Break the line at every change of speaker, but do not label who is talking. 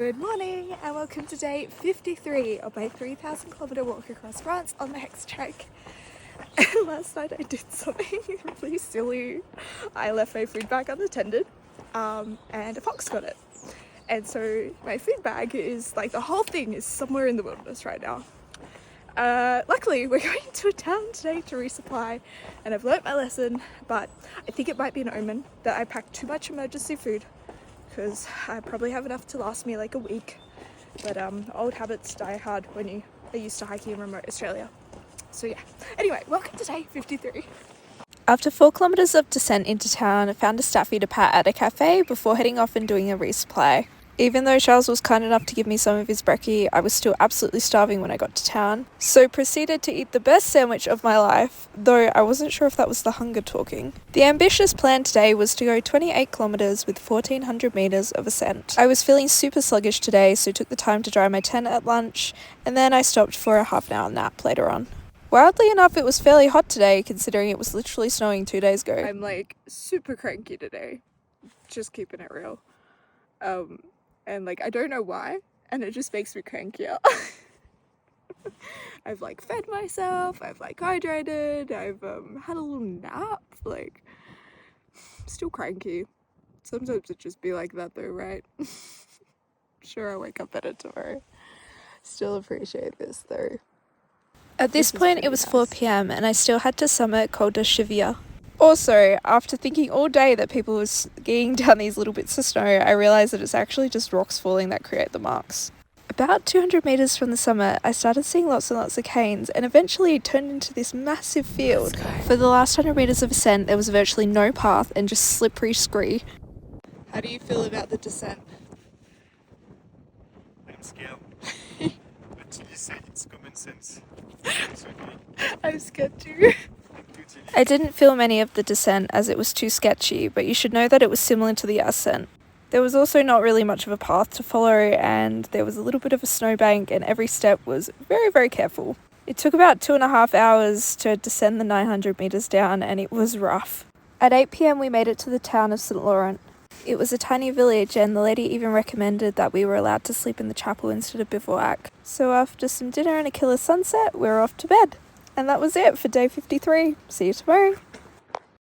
Good morning and welcome to day 53 of my 3,000 kilometer walk across France on the Hexatrek. Last night I did something really silly. I left my food bag unattended and a fox got it. And so my food bag is like, the whole thing is somewhere in the wilderness right now. Luckily we're going to a town today to resupply and I've learnt my lesson, but I think it might be an omen that I packed too much emergency food, because I probably have enough to last me like a week. But old habits die hard when you are used to hiking in remote Australia. So yeah, anyway, welcome to day 53. After 4 kilometres of descent into town, I found a staffy to pat at a cafe before heading off and doing a resupply. Even though Charles was kind enough to give me some of his brekkie, I was still absolutely starving when I got to town. So proceeded to eat the best sandwich of my life, though I wasn't sure if that was the hunger talking. The ambitious plan today was to go 28 kilometres with 1,400 metres of ascent. I was feeling super sluggish today, so took the time to dry my tent at lunch, and then I stopped for a half an hour nap later on. Wildly enough, it was fairly hot today, considering it was literally snowing 2 days ago. I'm like super cranky today, just keeping it real. And like, I don't know why, and it just makes me crankier. I've like fed myself, I've like hydrated, I've had a little nap, like, still cranky. Sometimes it just be like that though, right? Sure, I'll wake up better tomorrow. Still appreciate this though. At this point it was 4 p.m. and I still had to summit Col de Chevier. Also, after thinking all day that people were skiing down these little bits of snow, I realised that it's actually just rocks falling that create the marks. About 200 metres from the summit, I started seeing lots and lots of canes, and eventually it turned into this massive field. For the last 100 metres of ascent, there was virtually no path and just slippery scree. How do you feel about the descent?
I'm scared. But you said it's common sense. It's okay.
I'm scared too. I didn't film any of the descent as it was too sketchy, but you should know that it was similar to the ascent. There was also not really much of a path to follow, and there was a little bit of a snowbank, and every step was very, very careful. It took about 2.5 hours to descend the 900 metres down, and it was rough. At 8 p.m. we made it to the town of St. Laurent. It was a tiny village, and the lady even recommended that we were allowed to sleep in the chapel instead of bivouac. So after some dinner and a killer sunset, we were off to bed. And that was it for day 53. See you tomorrow.